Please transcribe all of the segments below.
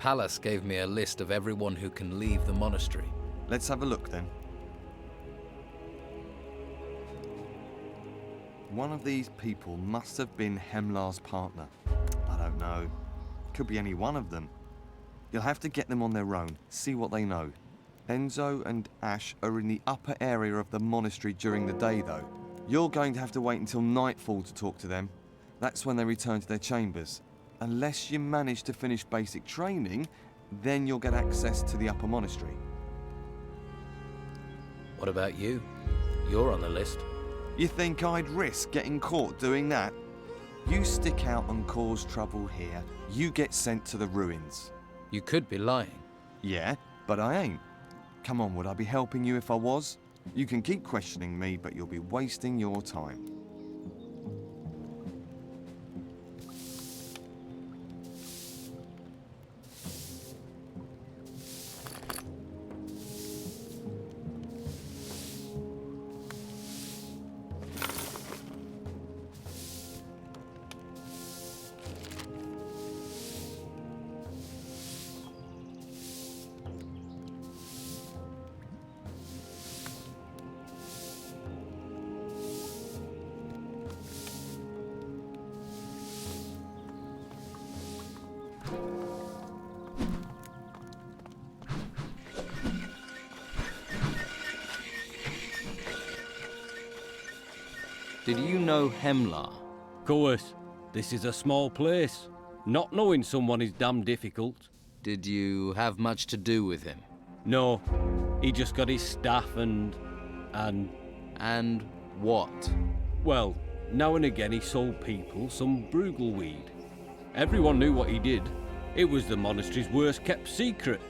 Pallas gave me a list of everyone who can leave the monastery. Let's have a look then. One of these people must have been Hemlar's partner. I don't know. Could be any one of them. You'll have to get them on their own, see what they know. Enzo and Ash are in the upper area of the monastery during the day though. You're going to have to wait until nightfall to talk to them. That's when they return to their chambers. Unless you manage to finish basic training, then you'll get access to the upper monastery. What about you? You're on the list. You think I'd risk getting caught doing that? You stick out and cause trouble here, you get sent to the ruins. You could be lying. Yeah, but I ain't. Come on, would I be helping you if I was? You can keep questioning me, but you'll be wasting your time. Did you know Hemlar? Course, this is a small place. Not knowing someone is damn difficult. Did you have much to do with him? No, he just got his staff and what? well, now and again he sold people some brugal weed. Everyone knew what he did. It was the monastery's worst kept secret.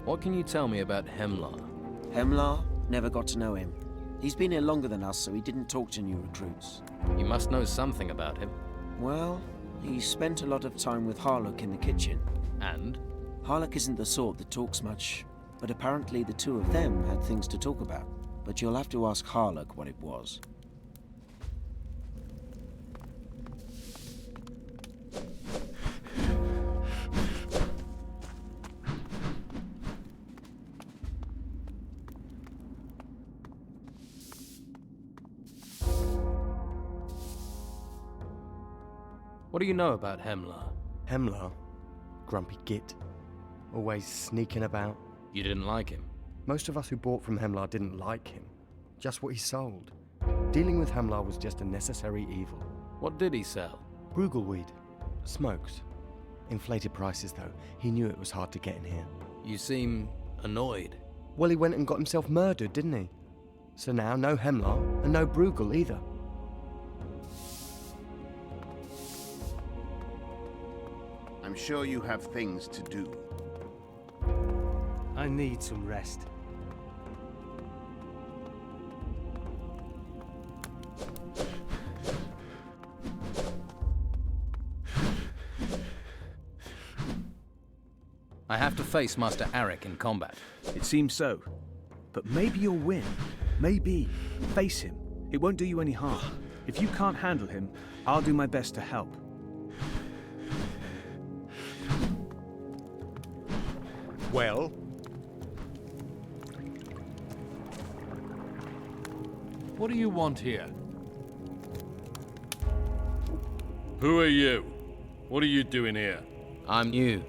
What can you tell me about Hemlar? Hemlar? Never got to know him. He's been here longer than us, so he didn't talk to new recruits. You must know something about him. Well, he spent a lot of time with Harlock in the kitchen. And? Harlock isn't the sort that talks much, but apparently the two of them had things to talk about. But you'll have to ask Harlock what it was. What do you know about Hemlar? Hemlar? Grumpy git. Always sneaking about. You didn't like him? Most of us who bought from Hemlar didn't like him. Just what he sold. Dealing with Hemlar was just a necessary evil. What did he sell? Brugal weed. Smokes. Inflated prices though. He knew it was hard to get in here. You seem annoyed. Well, he went and got himself murdered, didn't he? So now, no Hemlar, and no Brugal either. I'm sure you have things to do. I need some rest. I have to face Master Arik in combat. It seems so. But maybe you'll win. Maybe. Face him. It won't do you any harm. If you can't handle him, I'll do my best to help. Well? What do you want here? Who are you? What are you doing here? I'm new.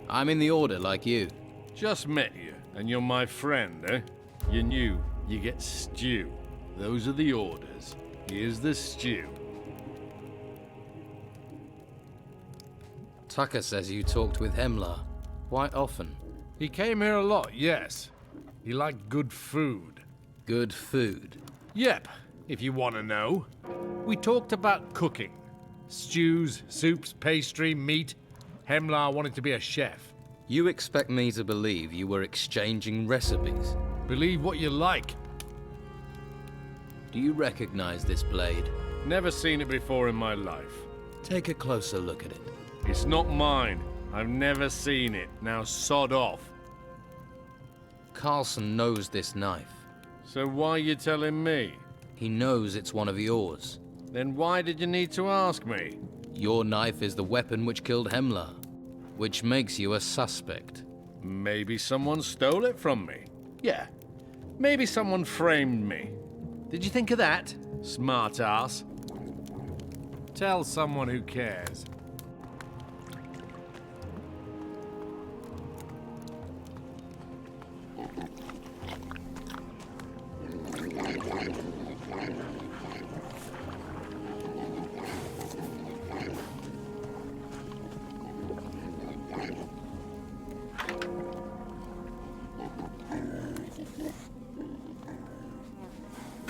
I'm in the Order like you. Just met you, and you're my friend, eh? You're new, you get stew. Those are the orders. Here's the stew. Tucker says you talked with Hemlar. Quite often. He came here a lot, yes. He liked good food. Good food? Yep, if you want to know. We talked about cooking. Stews, soups, pastry, meat. Hemlar wanted to be a chef. You expect me to believe you were exchanging recipes? Believe what you like. Do you recognize this blade? Never seen it before in my life. Take a closer look at it. It's not mine. I've never seen it. Now sod off. Carlson knows this knife. So why are you telling me? He knows it's one of yours. Then why did you need to ask me? Your knife is the weapon which killed Hemlar, which makes you a suspect. Maybe someone stole it from me. Yeah, maybe someone framed me. Did you think of that, smart ass? Tell someone who cares.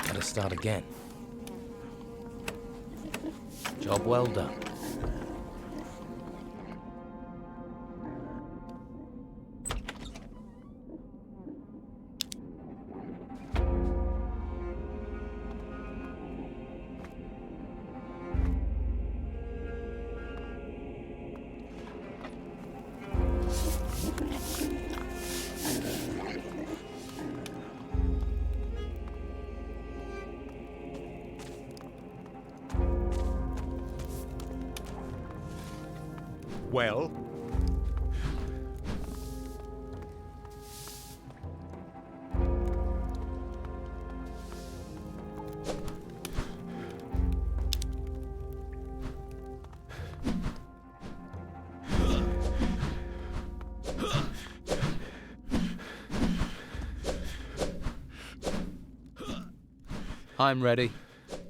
Gotta start again. Job well done. Well? I'm ready.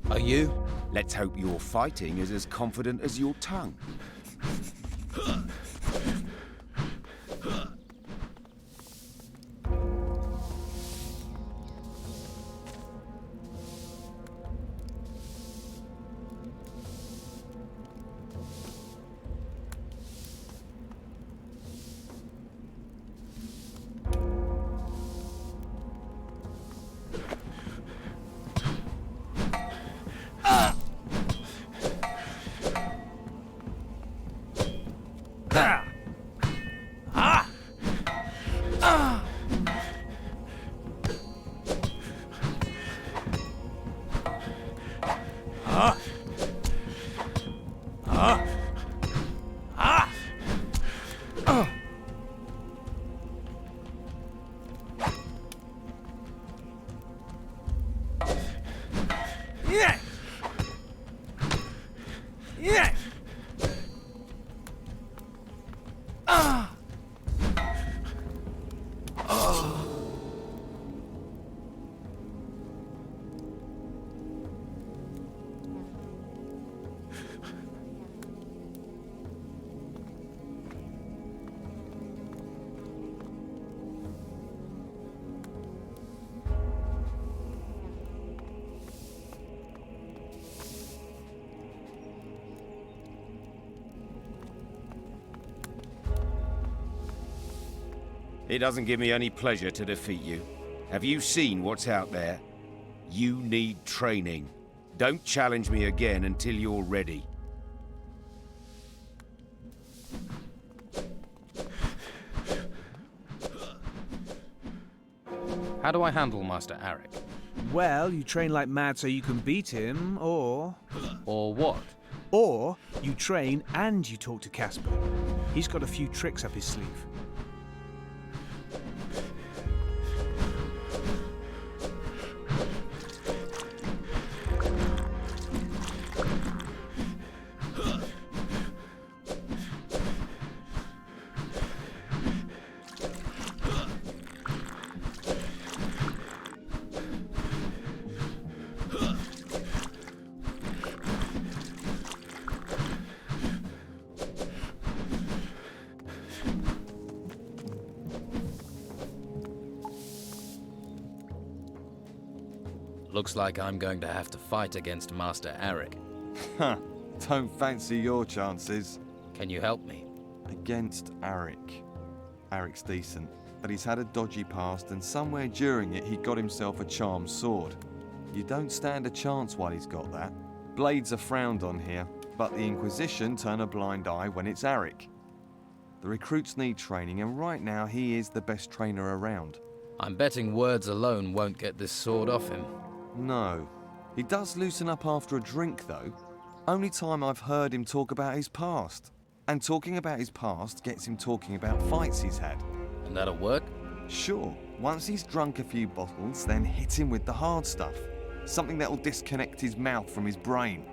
Are you? Let's hope your fighting is as confident as your tongue. It doesn't give me any pleasure to defeat you. Have you seen what's out there? You need training. Don't challenge me again until you're ready. How do I handle Master Arik? Well, you train like mad so you can beat him, or... Or what? Or you train and you talk to Casper. He's got a few tricks up his sleeve. Looks like I'm going to have to fight against Master Arik. Huh. Don't fancy your chances. Can you help me? Against Arik. Arik's decent, but he's had a dodgy past and somewhere during it he got himself a charmed sword. You don't stand a chance while he's got that. Blades are frowned on here, but the Inquisition turn a blind eye when it's Arik. The recruits need training, and right now he is the best trainer around. I'm betting words alone won't get this sword off him. No. He does loosen up after a drink, though. Only time I've heard him talk about his past. And talking about his past gets him talking about fights he's had. And that'll work? Sure, once he's drunk a few bottles, then hit him with the hard stuff. Something that'll disconnect his mouth from his brain.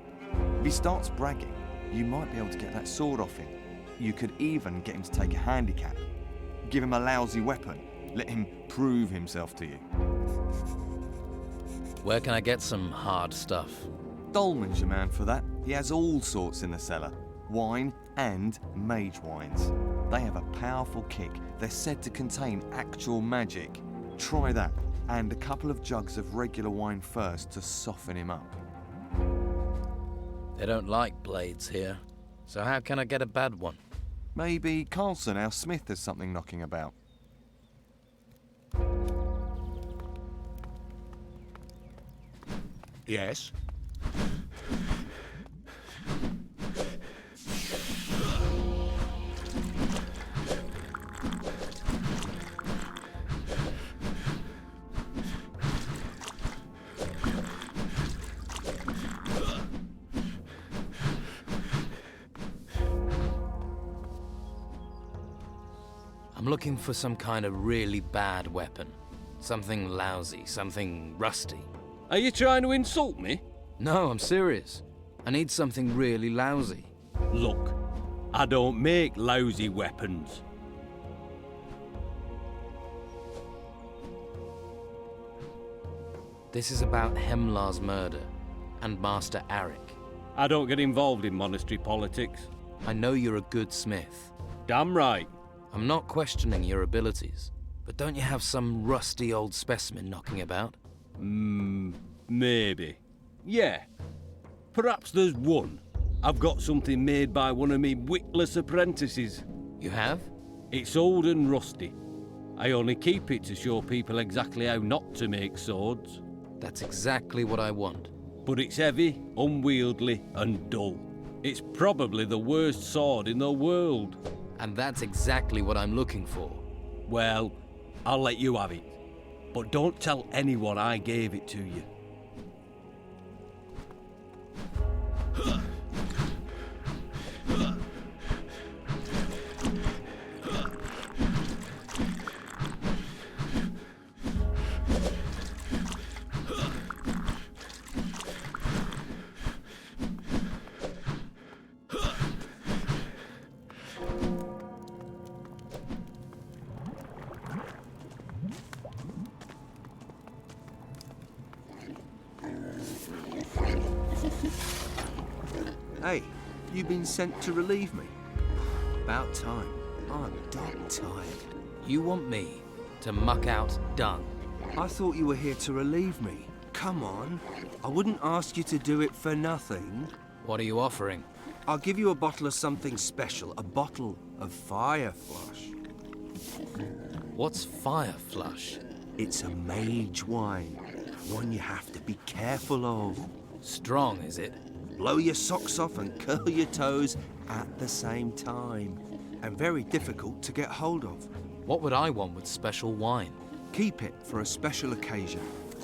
If he starts bragging, you might be able to get that sword off him. You could even get him to take a handicap. Give him a lousy weapon. Let him prove himself to you. Where can I get some hard stuff? Dolman's your man for that. He has all sorts in the cellar. Wine and mage wines. They have a powerful kick. They're said to contain actual magic. Try that, and a couple of jugs of regular wine first to soften him up. They don't like blades here, so how can I get a bad one? Maybe Carlson, our smith, has something knocking about. Yes? I'm looking for some kind of really bad weapon. Something lousy, something rusty. Are you trying to insult me? No, I'm serious. I need something really lousy. Look, I don't make lousy weapons. This is about Hemlar's murder and Master Arik. I don't get involved in monastery politics. I know you're a good smith. Damn right. I'm not questioning your abilities, but don't you have some rusty old specimen knocking about? Maybe. Yeah. Perhaps there's one. I've got something made by one of me witless apprentices. You have? It's old and rusty. I only keep it to show people exactly how not to make swords. That's exactly what I want. But it's heavy, unwieldy, and dull. It's probably the worst sword in the world. And that's exactly what I'm looking for. Well, I'll let you have it. But don't tell anyone I gave it to you. Hey, you been sent to relieve me? About time. I'm dog tired. You want me to muck out dung? I thought you were here to relieve me. Come on. I wouldn't ask you to do it for nothing. What are you offering? I'll give you a bottle of something special. A bottle of fire flush. What's fire flush? It's a mage wine. One you have to be careful of. Strong, is it? Blow your socks off and curl your toes at the same time. And very difficult to get hold of. What would I want with special wine? Keep it for a special occasion.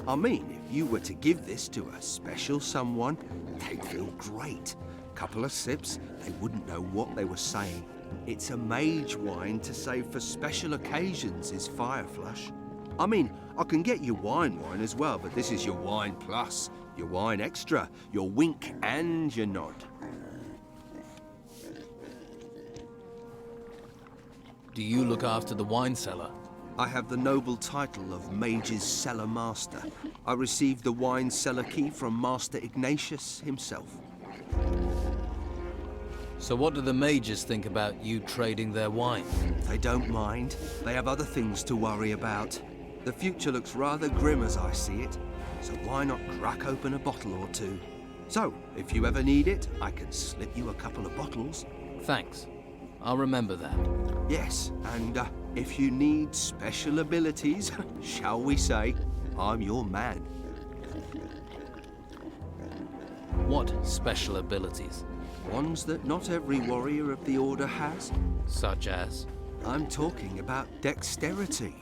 I mean, if you were to give this to a special someone, they'd feel great. Couple of sips, they wouldn't know what they were saying. It's a mage wine to save for special occasions, is Fire Flush. I mean, I can get you wine as well, but this is your wine plus, your wine extra, your wink and your nod. Do you look after the wine cellar? I have the noble title of Mage's Cellar Master. I received the wine cellar key from Master Ignatius himself. So what do the mages think about you trading their wine? They don't mind. They have other things to worry about. The future looks rather grim as I see it, so why not crack open a bottle or two? So, if you ever need it, I can slip you a couple of bottles. Thanks. I'll remember that. Yes, and if you need special abilities, shall we say, I'm your man. What special abilities? Ones that not every warrior of the Order has. Such as? I'm talking about dexterity,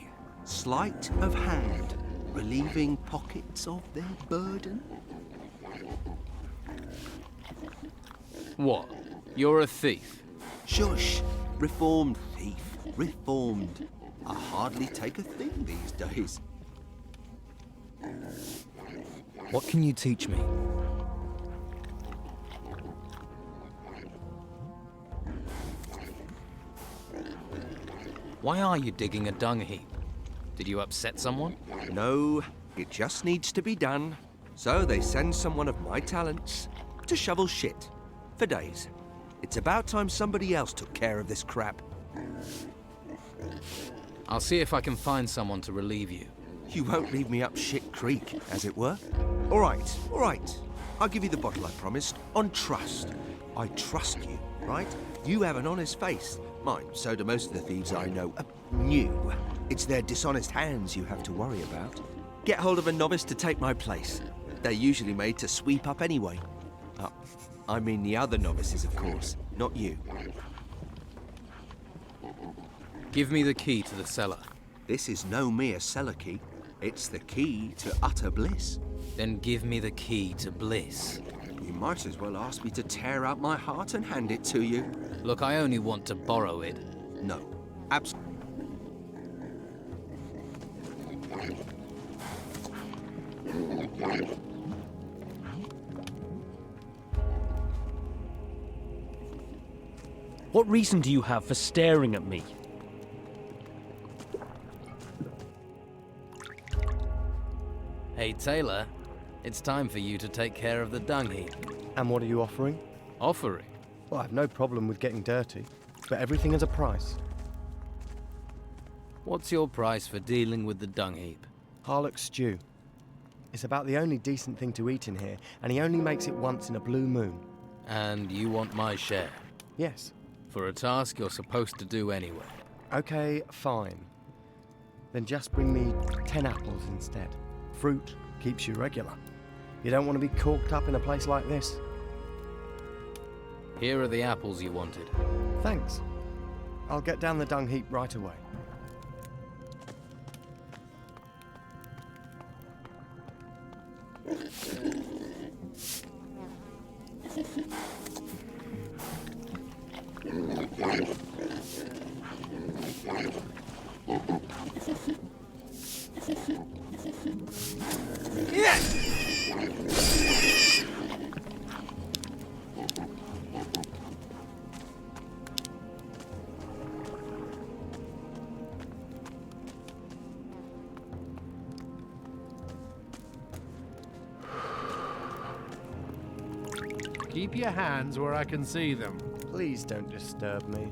sleight of hand, relieving pockets of their burden. What? You're a thief? Shush! Reformed thief. Reformed. I hardly take a thing these days. What can you teach me? Why are you digging a dung heap? Did you upset someone? No, it just needs to be done. So they send someone of my talents to shovel shit for days. It's about time somebody else took care of this crap. I'll see if I can find someone to relieve you. You won't leave me up shit creek, as it were. All right. I'll give you the bottle I promised, on trust. I trust you, right? You have an honest face. Mine, so do most of the thieves I know. New. It's their dishonest hands you have to worry about. Get hold of a novice to take my place. They're usually made to sweep up anyway. I mean the other novices, of course, not you. Give me the key to the cellar. This is no mere cellar key. It's the key to utter bliss. Then give me the key to bliss. You might as well ask me to tear out my heart and hand it to you. Look, I only want to borrow it. No, absolutely. What reason do you have for staring at me? Hey, Taylor, it's time for you to take care of the dung heap. And what are you offering? Offering? Well, I've no problem with getting dirty, but everything has a price. What's your price for dealing with the dung heap? Harlock stew. It's about the only decent thing to eat in here, and he only makes it once in a blue moon. And you want my share? Yes. For a task you're supposed to do anyway. Okay, fine. Then just bring me 10 apples instead. Fruit keeps you regular. You don't want to be corked up in a place like this. Here are the apples you wanted. Thanks. I'll get down the dung heap right away. Keep your hands where I can see them. Please don't disturb me.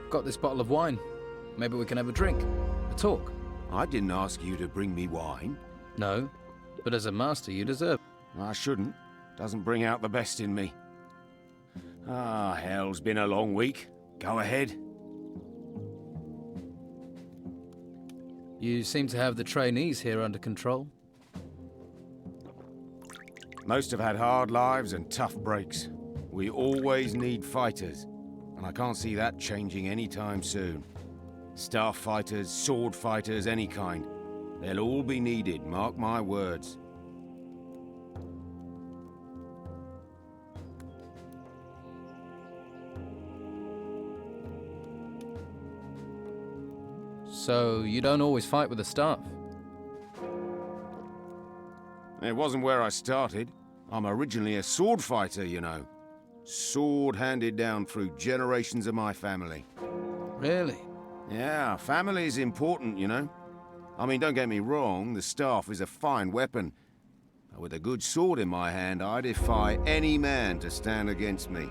Got this bottle of wine. Maybe we can have a drink, a talk. I didn't ask you to bring me wine. No, but as a master you deserve. I shouldn't. Doesn't bring out the best in me. Ah, hell's been a long week. Go ahead. You seem to have the trainees here under control. Most have had hard lives and tough breaks. We always need fighters, and I can't see that changing anytime soon. Staff fighters, sword fighters, any kind. They'll all be needed, mark my words. So you don't always fight with the staff? It wasn't where I started. I'm originally a sword fighter, you know. Sword handed down through generations of my family. Really? Yeah, family's important, you know. I mean, don't get me wrong, the staff is a fine weapon. But with a good sword in my hand, I defy any man to stand against me.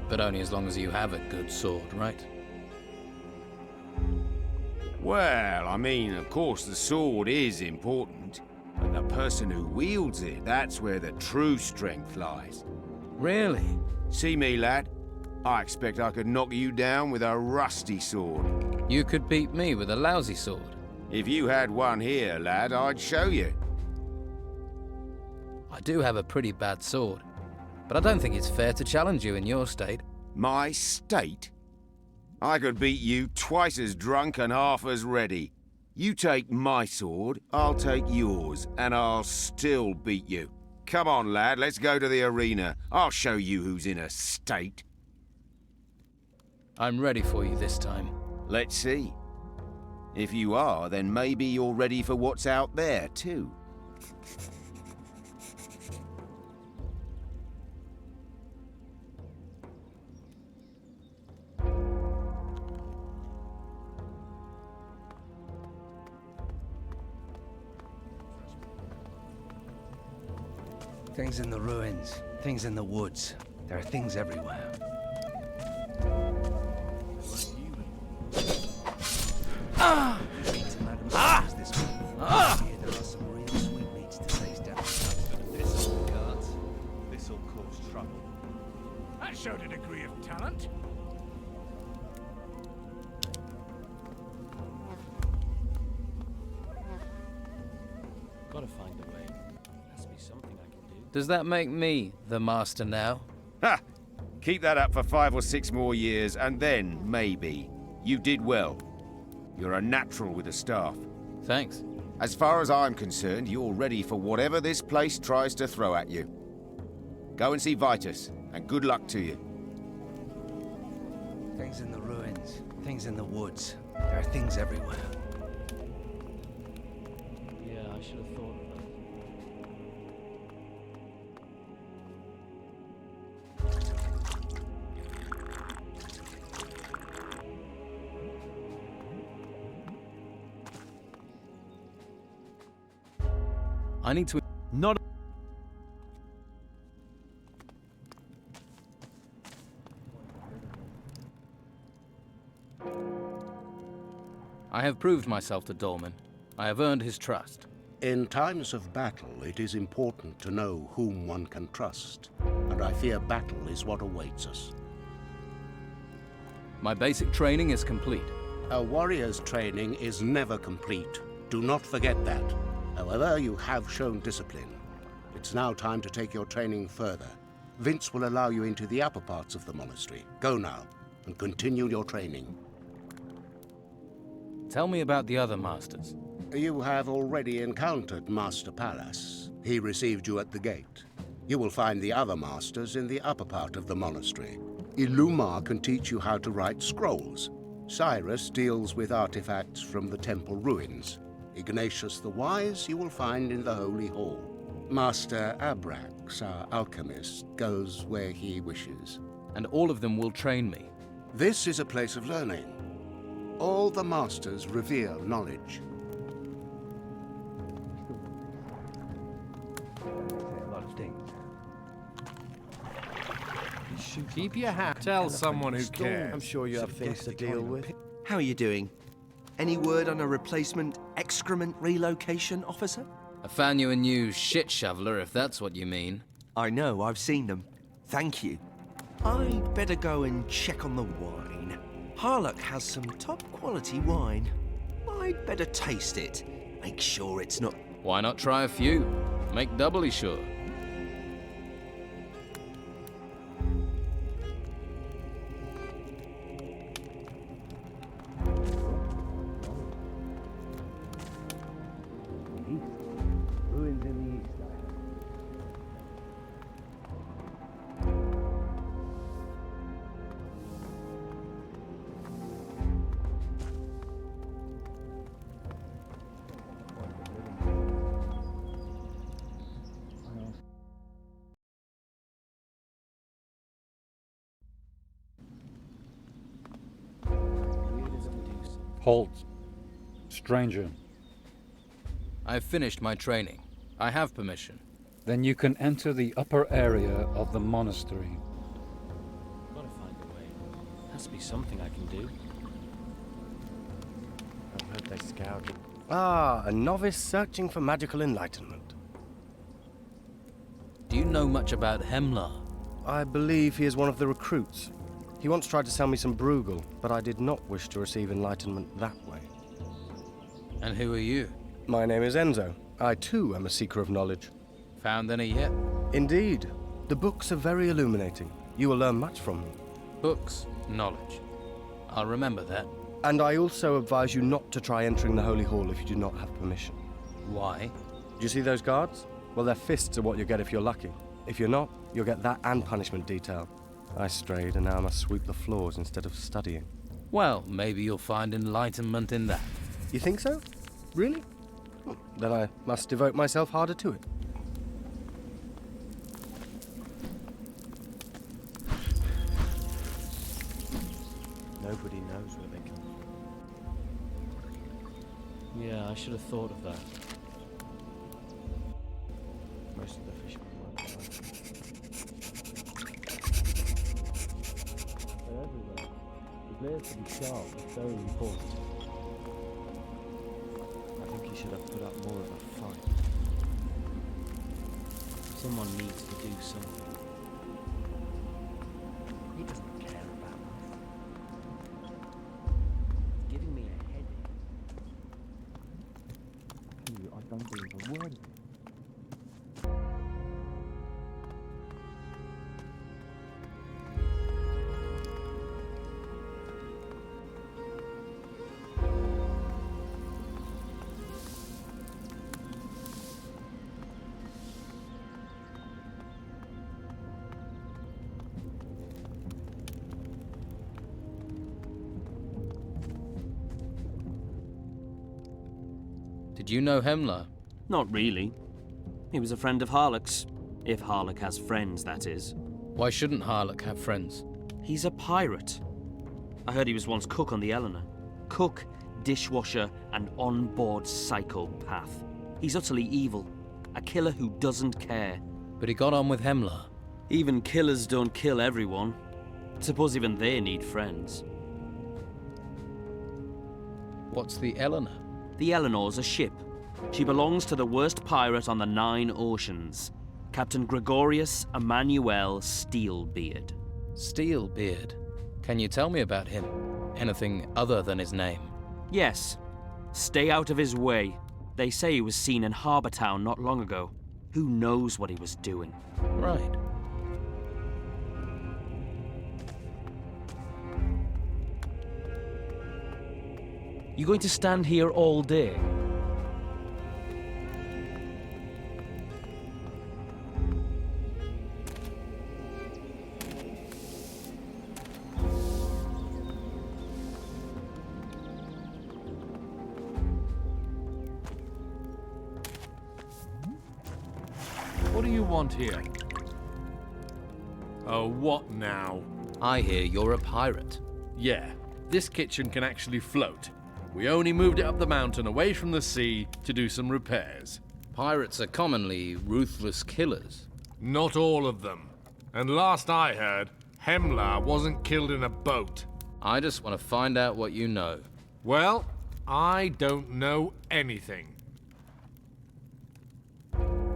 But only as long as you have a good sword, right? Well, I mean, of course the sword is important, but the person who wields it, that's where the true strength lies. Really? See me, lad? I expect I could knock you down with a rusty sword. You could beat me with a lousy sword. If you had one here, lad, I'd show you. I do have a pretty bad sword, but I don't think it's fair to challenge you in your state. My state? I could beat you twice as drunk and half as ready. You take my sword, I'll take yours, and I'll still beat you. Come on, lad, let's go to the arena. I'll show you who's in a state. I'm ready for you this time. Let's see. If you are, then maybe you're ready for what's out there, too. Things in the ruins, things in the woods. There are things everywhere. Ah! This'll cause trouble. That showed a degree of talent. Gotta find a way. Has to be something I can do. Does that make me the master now? Ha! Keep that up for 5 or 6 more years, and then, maybe. You did well. You're a natural with a staff. Thanks. As far as I'm concerned, you're ready for whatever this place tries to throw at you. Go and see Vitus, and good luck to you. Things in the ruins, things in the woods. There are things everywhere. Yeah, I should have thought of that. I need to... Not. I have proved myself to Dolman. I have earned his trust. In times of battle, it is important to know whom one can trust, and I fear battle is what awaits us. My basic training is complete. A warrior's training is never complete. Do not forget that. However, you have shown discipline. It's now time to take your training further. Vince will allow you into the upper parts of the monastery. Go now, and continue your training. Tell me about the other masters. You have already encountered Master Pallas. He received you at the gate. You will find the other masters in the upper part of the monastery. Illumar can teach you how to write scrolls. Cyrus deals with artifacts from the temple ruins. Ignatius the Wise you will find in the Holy Hall. Master Abrax, our alchemist, goes where he wishes. And all of them will train me. This is a place of learning. All the masters revere knowledge. Keep your hat. Tell someone who cares. I'm sure you have things to deal with. How are you doing? Any word on a replacement excrement relocation officer? I found you a new shit shoveler, if that's what you mean. I know, I've seen them. Thank you. I'd better go and check on the wine. Harlock has some top quality wine. I'd better taste it. Make sure it's not... Why not try a few? Make doubly sure. Ruins in the east. Halt. Stranger. I've finished my training. I have permission. Then you can enter the upper area of the monastery. Gotta find a way. Has to be something I can do. I've heard they scourge it. Ah, a novice searching for magical enlightenment. Do you know much about Hemlar? I believe he is one of the recruits. He once tried to sell me some Bruegel, but I did not wish to receive enlightenment that way. And who are you? My name is Enzo. I too am a seeker of knowledge. Found any yet? Indeed. The books are very illuminating. You will learn much from them. Books, knowledge. I'll remember that. And I also advise you not to try entering the Holy Hall if you do not have permission. Why? Do you see those guards? Well, their fists are what you get if you're lucky. If you're not, you'll get that and punishment detail. I strayed, and now I must sweep the floors instead of studying. Well, maybe you'll find enlightenment in that. You think so? Really? Then I must devote myself harder to it. Nobody knows where they come from. Yeah, I should have thought of that. Most of the fishermen won't be like them. They're everywhere. The layers to be sharp is very important. I think he should have put up more of a fight. Someone needs to do something. He doesn't care about us. It's giving me a headache. I don't believe a word of it. Did you know Hemlar? Not really. He was a friend of Harlock's. If Harlock has friends, that is. Why shouldn't Harlock have friends? He's a pirate. I heard he was once cook on the Eleanor. Cook, dishwasher, and on-board psychopath. He's utterly evil. A killer who doesn't care. But he got on with Hemlar. Even killers don't kill everyone. Suppose even they need friends. What's the Eleanor? The Eleanor's a ship. She belongs to the worst pirate on the 9 oceans, Captain Gregorius Emmanuel Steelbeard. Steelbeard? Can you tell me about him? Anything other than his name? Yes. Stay out of his way. They say he was seen in Harbour Town not long ago. Who knows what he was doing? Right. You going to stand here all day? What do you want here? Oh, what now? I hear you're a pirate. Yeah, this kitchen can actually float. We only moved it up the mountain away from the sea to do some repairs. Pirates are commonly ruthless killers. Not all of them. And last I heard, Hemlar wasn't killed in a boat. I just want to find out what you know. Well, I don't know anything.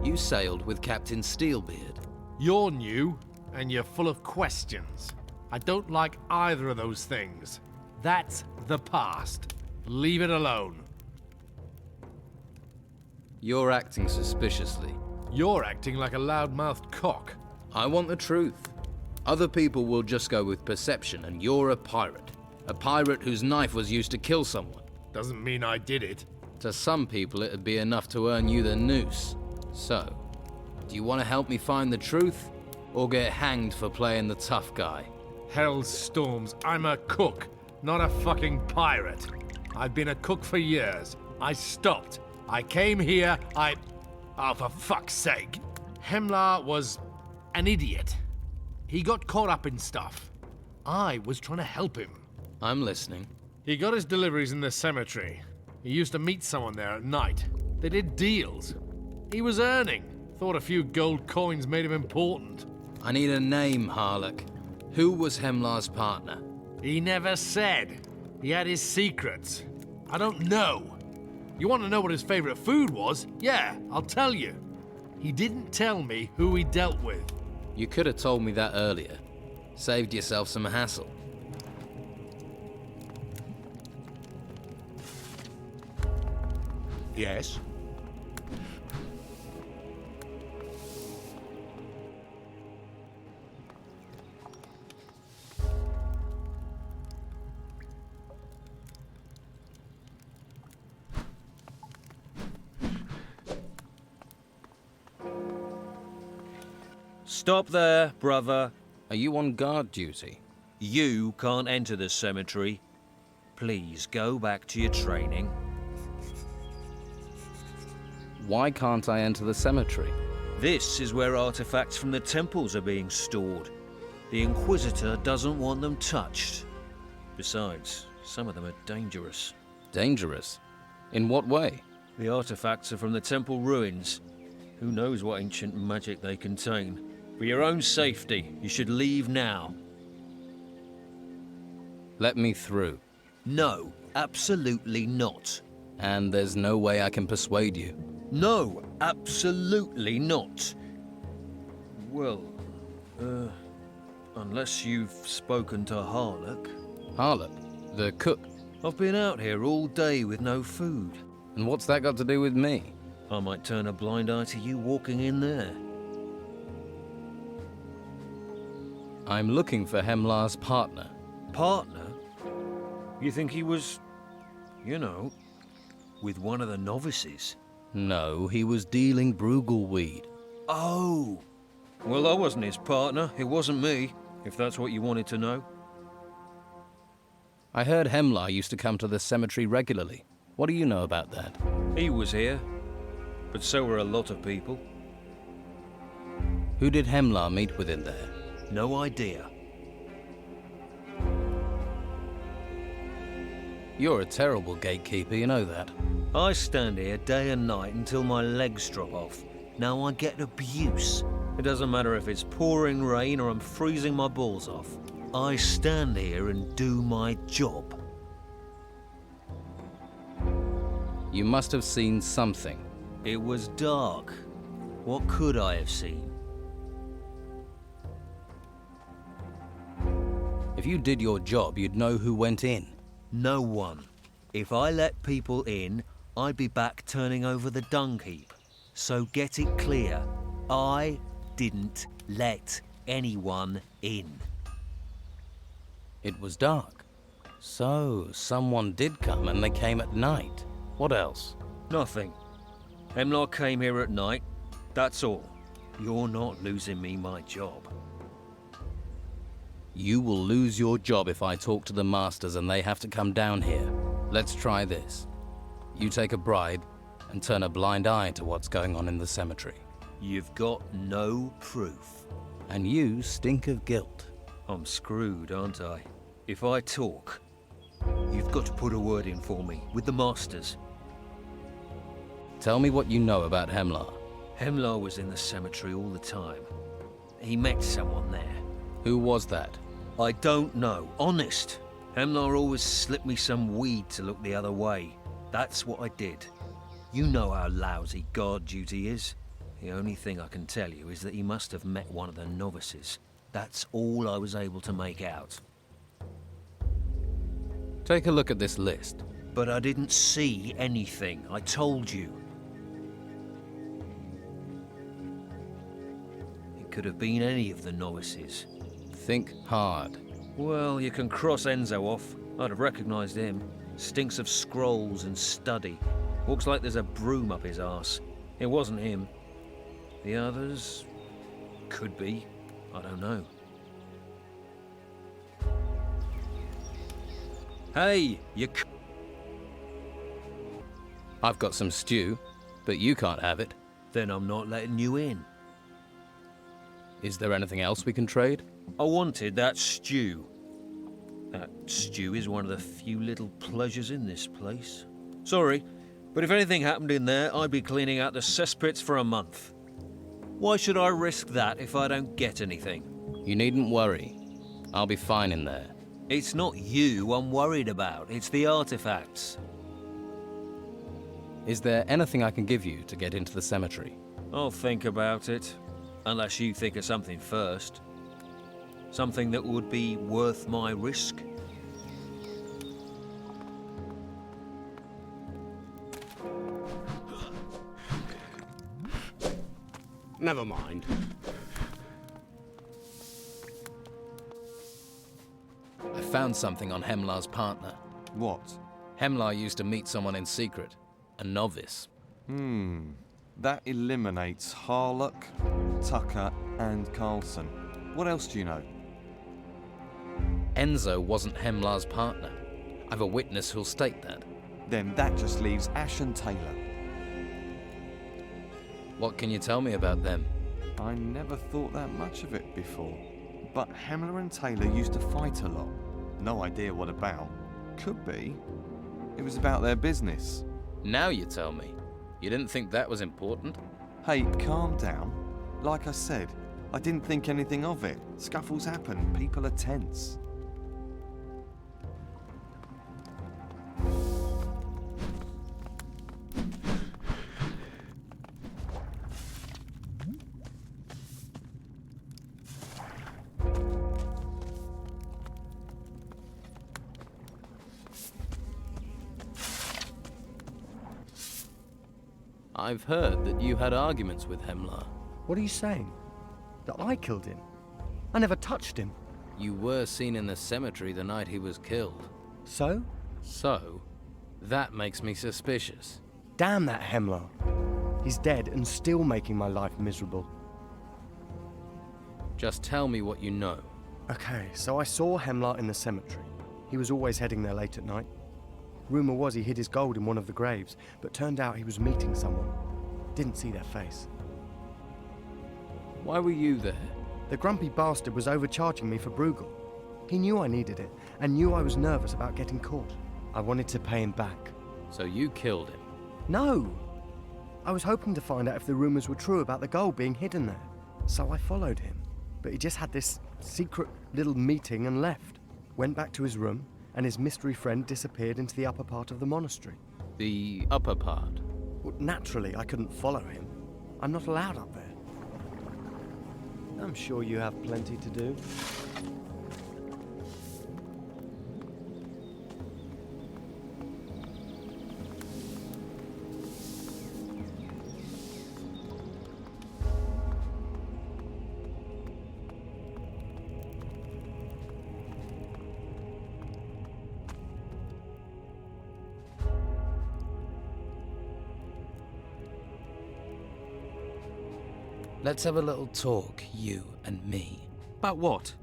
You sailed with Captain Steelbeard. You're new, and you're full of questions. I don't like either of those things. That's the past. Leave it alone. You're acting suspiciously. You're acting like a loud-mouthed cock. I want the truth. Other people will just go with perception, and you're a pirate. A pirate whose knife was used to kill someone. Doesn't mean I did it. To some people, it'd be enough to earn you the noose. So, do you want to help me find the truth, or get hanged for playing the tough guy? Hell's storms, I'm a cook, not a fucking pirate. I've been a cook for years. I stopped. I came here, Oh, for fuck's sake. Hemlar was an idiot. He got caught up in stuff. I was trying to help him. I'm listening. He got his deliveries in the cemetery. He used to meet someone there at night. They did deals. He was earning. Thought a few gold coins made him important. I need a name, Harlock. Who was Hemlar's partner? He never said. He had his secrets. I don't know. You want to know what his favorite food was? Yeah, I'll tell you. He didn't tell me who he dealt with. You could have told me that earlier. Saved yourself some hassle. Yes? Stop there, brother. Are you on guard duty? You can't enter the cemetery. Please go back to your training. Why can't I enter the cemetery? This is where artifacts from the temples are being stored. The Inquisitor doesn't want them touched. Besides, some of them are dangerous. Dangerous? In what way? The artifacts are from the temple ruins. Who knows what ancient magic they contain? For your own safety, you should leave now. Let me through. No, absolutely not. And there's no way I can persuade you? No, absolutely not. Well, unless you've spoken to Harlock. Harlock? The cook? I've been out here all day with no food. And what's that got to do with me? I might turn a blind eye to you walking in there. I'm looking for Hemlar's partner. Partner? You think he was, you know, with one of the novices? No, he was dealing Brugal weed. Oh! Well, I wasn't his partner. It wasn't me, if that's what you wanted to know. I heard Hemlar used to come to the cemetery regularly. What do you know about that? He was here, but so were a lot of people. Who did Hemlar meet with in there? No idea. You're a terrible gatekeeper, you know that. I stand here day and night until my legs drop off. Now I get abuse. It doesn't matter if it's pouring rain or I'm freezing my balls off. I stand here and do my job. You must have seen something. It was dark. What could I have seen? If you did your job, you'd know who went in. No one. If I let people in, I'd be back turning over the dung heap. So get it clear, I didn't let anyone in. It was dark. So, someone did come and they came at night. What else? Nothing. Hemlar came here at night. That's all. You're not losing me my job. You will lose your job if I talk to the masters and they have to come down here. Let's try this. You take a bribe and turn a blind eye to what's going on in the cemetery. You've got no proof. And you stink of guilt. I'm screwed, aren't I? If I talk, you've got to put a word in for me with the masters. Tell me what you know about Hemlar. Hemlar was in the cemetery all the time. He met someone there. Who was that? I don't know, honest. Hemlar always slipped me some weed to look the other way. That's what I did. You know how lousy guard duty is. The only thing I can tell you is that he must have met one of the novices. That's all I was able to make out. Take a look at this list. But I didn't see anything, I told you. It could have been any of the novices. Think hard. Well, you can cross Enzo off. I'd have recognized him. Stinks of scrolls and study. Walks like there's a broom up his arse. It wasn't him. The others... could be. I don't know. Hey, you I've got some stew, but you can't have it. Then I'm not letting you in. Is there anything else we can trade? I wanted that stew. That stew is one of the few little pleasures in this place. Sorry, but if anything happened in there, I'd be cleaning out the cesspits for a month. Why should I risk that if I don't get anything? You needn't worry. I'll be fine in there. It's not you I'm worried about, it's the artifacts. Is there anything I can give you to get into the cemetery? I'll think about it, unless you think of something first. Something that would be worth my risk. Never mind. I found something on Hemlar's partner. What? Hemlar used to meet someone in secret, a novice. That eliminates Harlock, Tucker, and Carlson. What else do you know? Enzo wasn't Hemlar's partner. I've a witness who'll state that. Then that just leaves Ash and Taylor. What can you tell me about them? I never thought that much of it before. But Hemlar and Taylor used to fight a lot. No idea what about. Could be. It was about their business. Now you tell me. You didn't think that was important? Hey, calm down. Like I said, I didn't think anything of it. Scuffles happen. People are tense. I've heard that you had arguments with Hemlar. What are you saying? That I killed him? I never touched him. You were seen in the cemetery the night he was killed. So? So, that makes me suspicious. Damn that Hemlar. He's dead and still making my life miserable. Just tell me what you know. Okay, so I saw Hemlar in the cemetery. He was always heading there late at night. Rumour was he hid his gold in one of the graves, but turned out he was meeting someone. Didn't see their face. Why were you there? The grumpy bastard was overcharging me for Bruegel. He knew I needed it, and knew I was nervous about getting caught. I wanted to pay him back. So you killed him? No! I was hoping to find out if the rumours were true about the gold being hidden there. So I followed him. But he just had this secret little meeting and left. Went back to his room, and his mystery friend disappeared into the upper part of the monastery. The upper part? Well, naturally, I couldn't follow him. I'm not allowed up there. I'm sure you have plenty to do. Let's have a little talk, you and me. About what?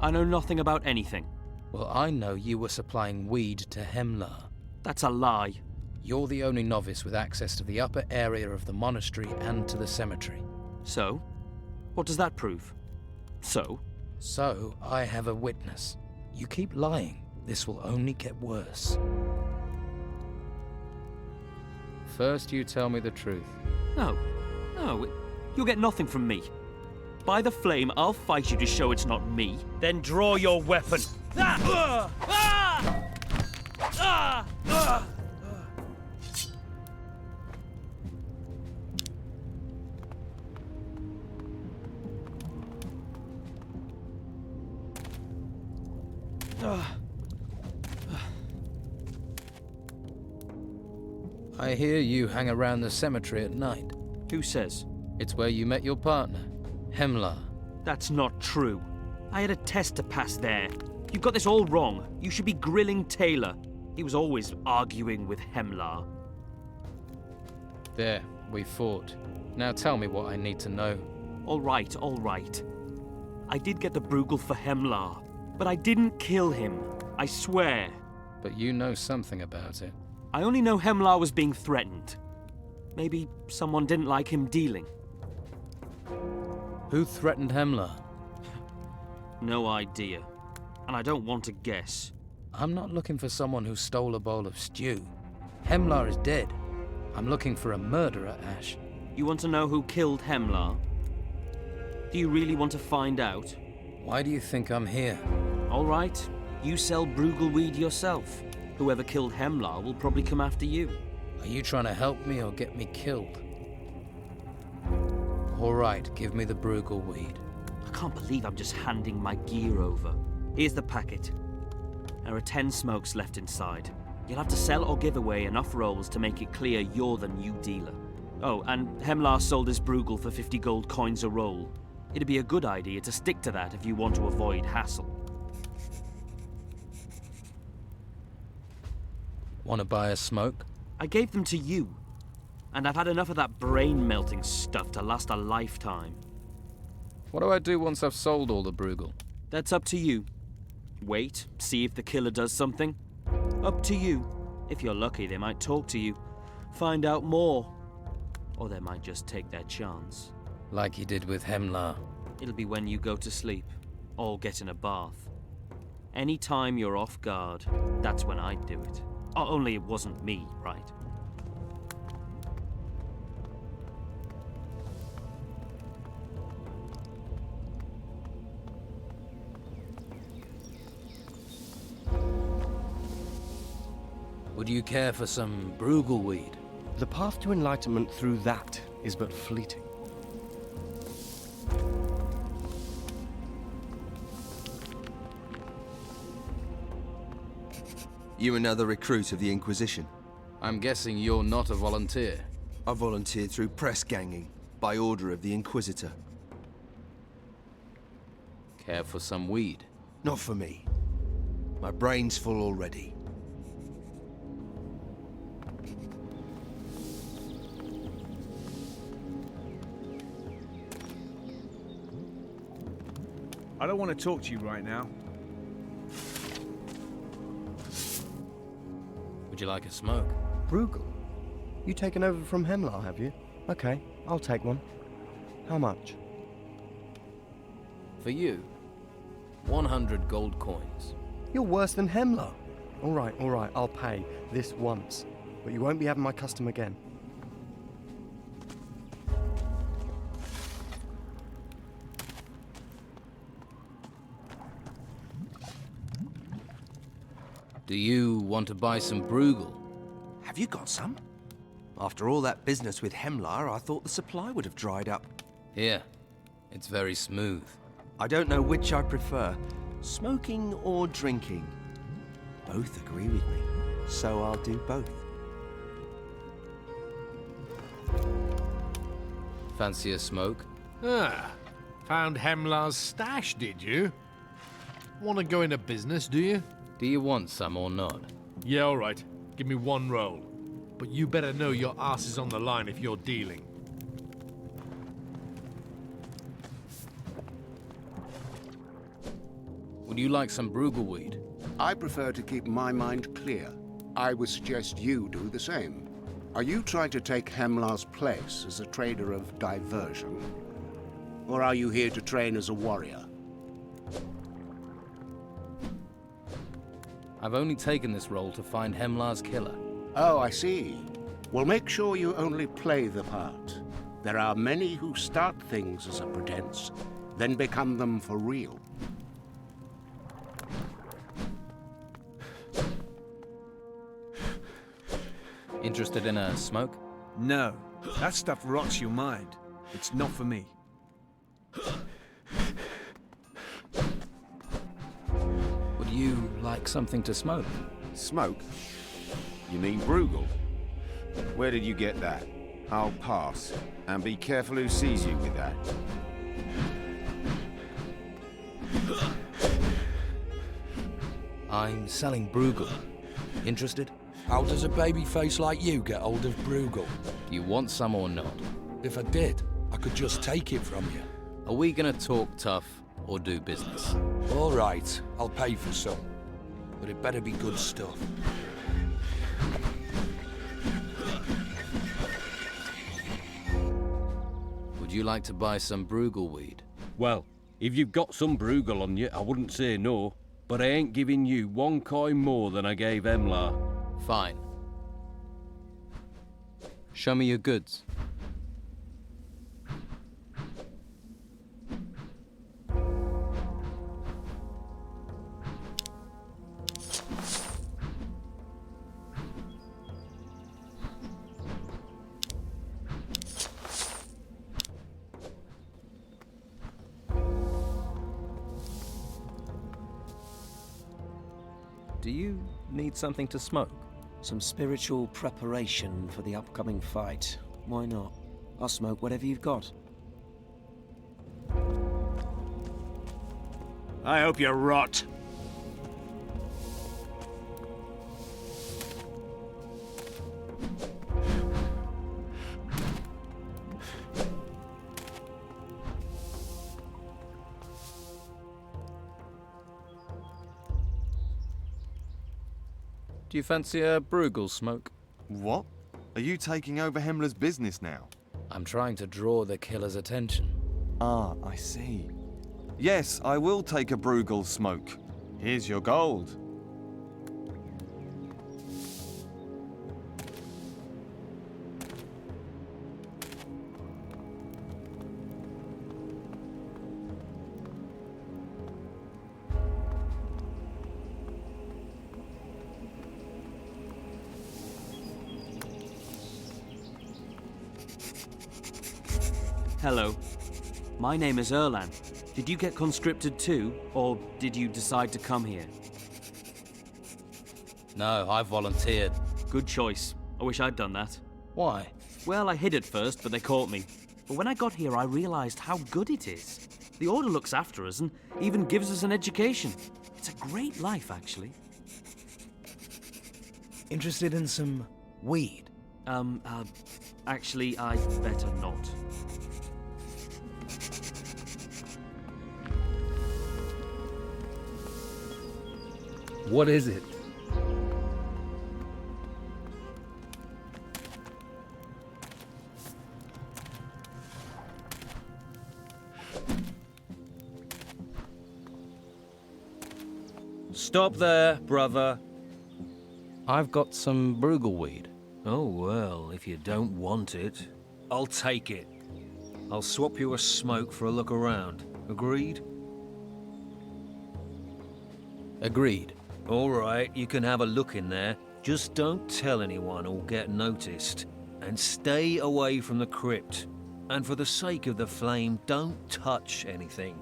I know nothing about anything. Well, I know you were supplying weed to Hemlar. That's a lie. You're the only novice with access to the upper area of the monastery and to the cemetery. So? What does that prove? So? So, I have a witness. You keep lying. This will only get worse. First, you tell me the truth. No. You'll get nothing from me. By the flame, I'll fight you to show it's not me. Then draw your weapon. I hear you hang around the cemetery at night. Who says? It's where you met your partner, Hemlar. That's not true. I had a test to pass there. You've got this all wrong. You should be grilling Taylor. He was always arguing with Hemlar. There, we fought. Now tell me what I need to know. All right. I did get the Bruegel for Hemlar, but I didn't kill him. I swear. But you know something about it. I only know Hemlar was being threatened. Maybe someone didn't like him dealing. Who threatened Hemlar? No idea. and I don't want to guess. I'm not looking for someone who stole a bowl of stew. Hemlar is dead. I'm looking for a murderer, Ash. You want to know who killed Hemlar? Do you really want to find out? Why do you think I'm here? All right, you sell Brugelweed yourself. Whoever killed Hemlar will probably come after you. Are you trying to help me or get me killed? All right, give me the Brugelweed. I can't believe I'm just handing my gear over. Here's the packet. There are 10 smokes left inside. You'll have to sell or give away enough rolls to make it clear you're the new dealer. Oh, and Hemlar sold his Brugel for 50 gold coins a roll. It'd be a good idea to stick to that if you want to avoid hassle. Want to buy a smoke? I gave them to you. And I've had enough of that brain-melting stuff to last a lifetime. What do I do once I've sold all the Brugel? That's up to you. Wait, see if the killer does something. Up to you. If you're lucky, they might talk to you. Find out more. Or they might just take their chance. Like you did with Hemlar. It'll be when you go to sleep. Or get in a bath. Any time you're off guard, that's when I'd do it. Only it wasn't me, right? Would you care for some Brugelweed? The path to enlightenment through that is but fleeting. You another recruit of the Inquisition? I'm guessing you're not a volunteer. I volunteered through press ganging, by order of the Inquisitor. Care for some weed? Not for me. My brain's full already. I don't want to talk to you right now. Would you like a smoke? Brugel? You taken over from Hemlar, have you? Okay, I'll take one. How much? For you, 100 gold coins. You're worse than Hemlar. All right, I'll pay this once. But you won't be having my custom again. Do you want to buy some Brugel? Have you got some? After all that business with Hemlar, I thought the supply would have dried up. Here. It's very smooth. I don't know which I prefer, smoking or drinking. Both agree with me, so I'll do both. Fancy a smoke? Ah, found Hemlar's stash, did you? Want to go into business, do you? Do you want some or not? Yeah, all right. Give me one roll. But you better know your ass is on the line if you're dealing. Would you like some Brugelweed? I prefer to keep my mind clear. I would suggest you do the same. Are you trying to take Hemlar's place as a trader of diversion? Or are you here to train as a warrior? I've only taken this role to find Hemlar's killer. Oh, I see. Well, make sure you only play the part. There are many who start things as a pretense, then become them for real. Interested in a smoke? No, that stuff rots your mind. It's not for me. Would you like something to smoke? Smoke? You mean Brugel? Where did you get that? I'll pass. And be careful who sees you with that. I'm selling Brugel. Interested? How does a baby face like you get hold of Brugel? Do you want some or not? If I did, I could just take it from you. Are we gonna talk tough or do business? All right, I'll pay for some. But it better be good stuff. Would you like to buy some Brugelweed? Well, if you've got some Brugel on you, I wouldn't say no. but I ain't giving you 1 coin more than I gave Hemlar. Fine. Show me your goods. Do you need something to smoke? Some spiritual preparation for the upcoming fight. Why not? I'll smoke whatever you've got. I hope you rot. Do you fancy a Bruegel smoke? What? Are you taking over Hemlar's business now? I'm trying to draw the killer's attention. Ah, I see. Yes, I will take a Bruegel smoke. Here's your gold. Hello. My name is Erlan. Did you get conscripted too, or did you decide to come here? No, I volunteered. Good choice. I wish I'd done that. Why? Well, I hid at first, but they caught me. But when I got here, I realized how good it is. The Order looks after us and even gives us an education. It's a great life, actually. Interested in some weed? Actually, I'd better not. What is it? Stop there, brother. I've got some Bruegel weed. Oh, well, if you don't want it, I'll take it. I'll swap you a smoke for a look around. Agreed? Agreed. All right, you can have a look in there. Just don't tell anyone or get noticed. And stay away from the crypt. And for the sake of the flame, don't touch anything.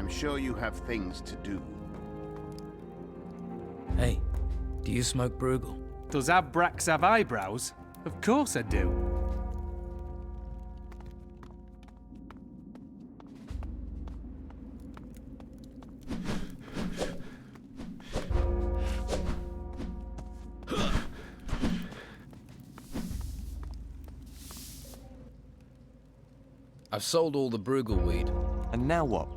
Sure you have things to do. Hey, do you smoke Bruegel? Does Abrax have eyebrows? Of course I do. I've sold all the Bruegel weed. And now what?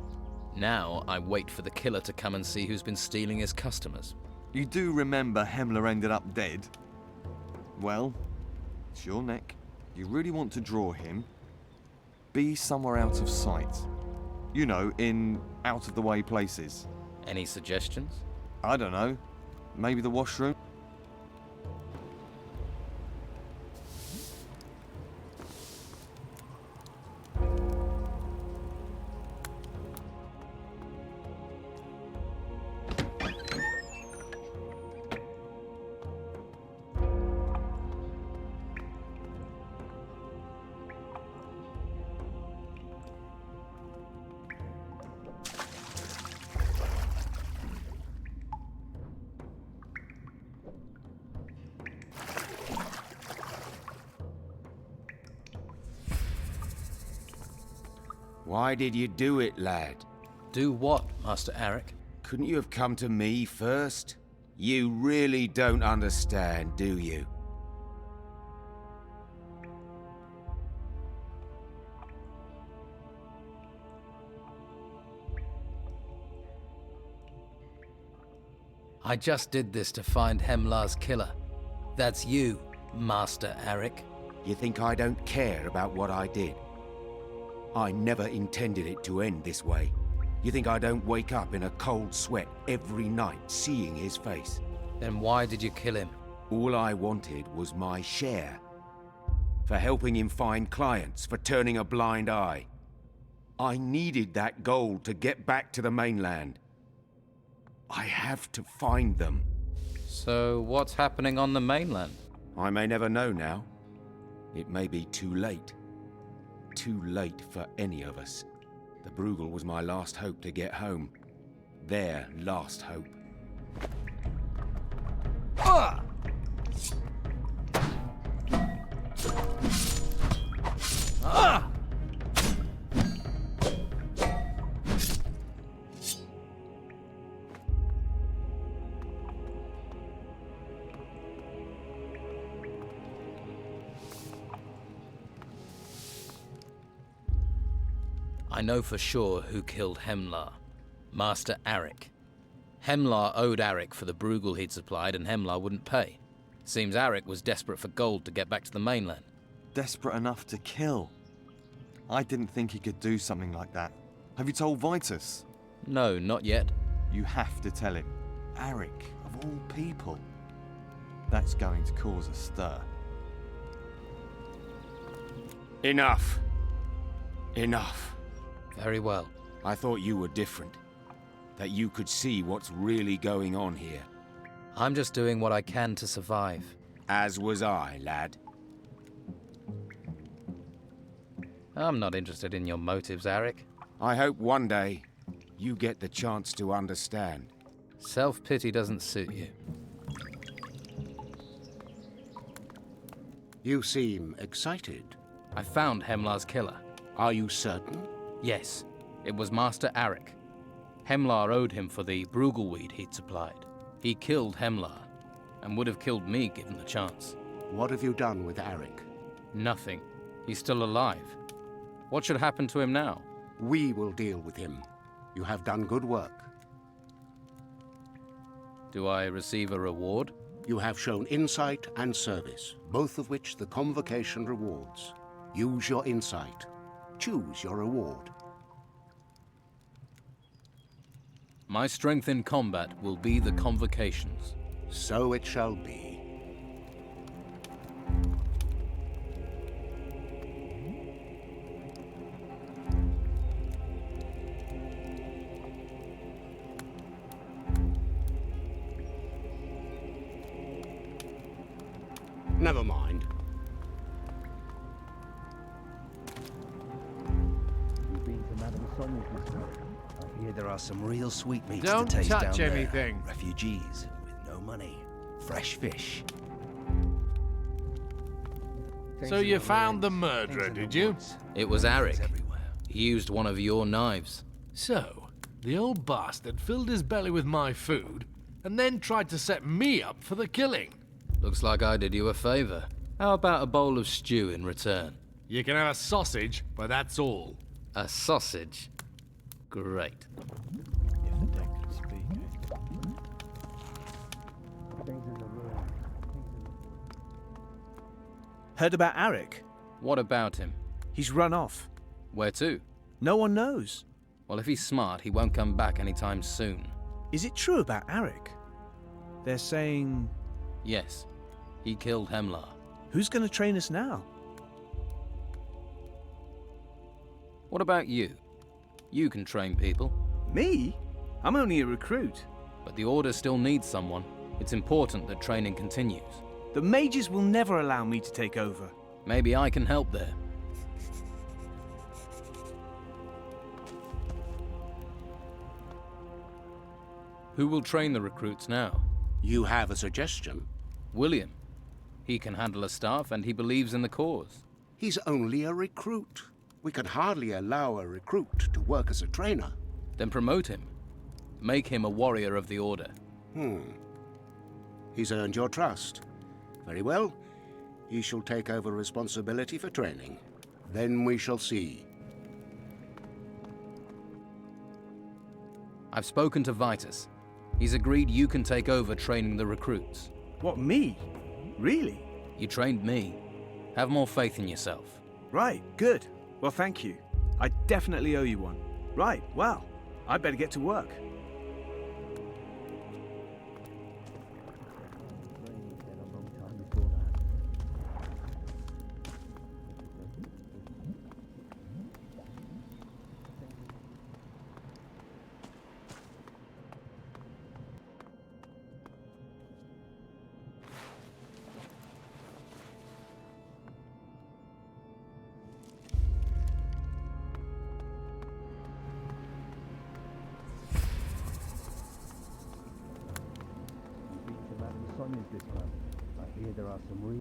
Now I wait for the killer to come and see who's been stealing his customers. You do remember Hemlar ended up dead? Well, it's your neck. You really want to draw him? Be somewhere out of sight. You know, in out-of-the-way places. Any suggestions? I don't know. Maybe the washroom? Why did you do it, lad? Do what, Master Arik? Couldn't you have come to me first? You really don't understand, do you? I just did this to find Hemlar's killer. That's you, Master Arik. You think I don't care about what I did? I never intended it to end this way. You think I don't wake up in a cold sweat every night seeing his face? Then why did you kill him? All I wanted was my share. For helping him find clients, for turning a blind eye. I needed that gold to get back to the mainland. I have to find them. So what's happening on the mainland? I may never know now. It may be too late. Too late for any of us. The Bruegel was my last hope to get home. Their last hope. Ah! Ah! I know for sure who killed Hemlar. Master Arik. Hemlar owed Arik for the Bruegel he'd supplied, and Hemlar wouldn't pay. Seems Arik was desperate for gold to get back to the mainland. Desperate enough to kill. I didn't think he could do something like that. Have you told Vitus? No, not yet. You have to tell him. Arik, of all people. That's going to cause a stir. Enough. Enough. Very well. I thought you were different. That you could see what's really going on here. I'm just doing what I can to survive. As was I, lad. I'm not interested in your motives, Arik. I hope one day you get the chance to understand. Self-pity doesn't suit you. You seem excited. I found Hemlar's killer. Are you certain? Yes, it was Master Arik. Hemlar owed him for the Bruegel weed he'd supplied. He killed Hemlar, and would have killed me given the chance. What have you done with Arik? Nothing. He's still alive. What should happen to him now? We will deal with him. You have done good work. Do I receive a reward? You have shown insight and service, both of which the Convocation rewards. Use your insight. Choose your reward. My strength in combat will be the Convocations. So it shall be. Never mind. You've been to Madame Sonia's, Mr. I hear there are some real sweetmeats Don't to taste touch down anything. there. Refugees with no money. Fresh fish. So you found the murderer, did you? It was Arik. He used one of your knives. So, the old bastard filled his belly with my food, and then tried to set me up for the killing. Looks like I did you a favor. How about a bowl of stew in return? You can have a sausage, but that's all. A sausage? Great. If the dead could speak. Heard about Arik? What about him? He's run off. Where to? No one knows. Well, if he's smart, he won't come back anytime soon. Is it true about Arik? They're saying... Yes. He killed Hemlar. Who's going to train us now? What about you? You can train people. Me? I'm only a recruit. But the Order still needs someone. It's important that training continues. The mages will never allow me to take over. Maybe I can help there. Who will train the recruits now? You have a suggestion? William. He can handle a staff and he believes in the cause. He's only a recruit. We can hardly allow a recruit to work as a trainer. Then promote him. Make him a warrior of the Order. He's earned your trust. Very well. He shall take over responsibility for training. Then we shall see. I've spoken to Vitus. He's agreed you can take over training the recruits. What, me? Really? You trained me. Have more faith in yourself. Right, good. Well, thank you. I definitely owe you one. Right, well, I'd better get to work. This one. I hear there are some real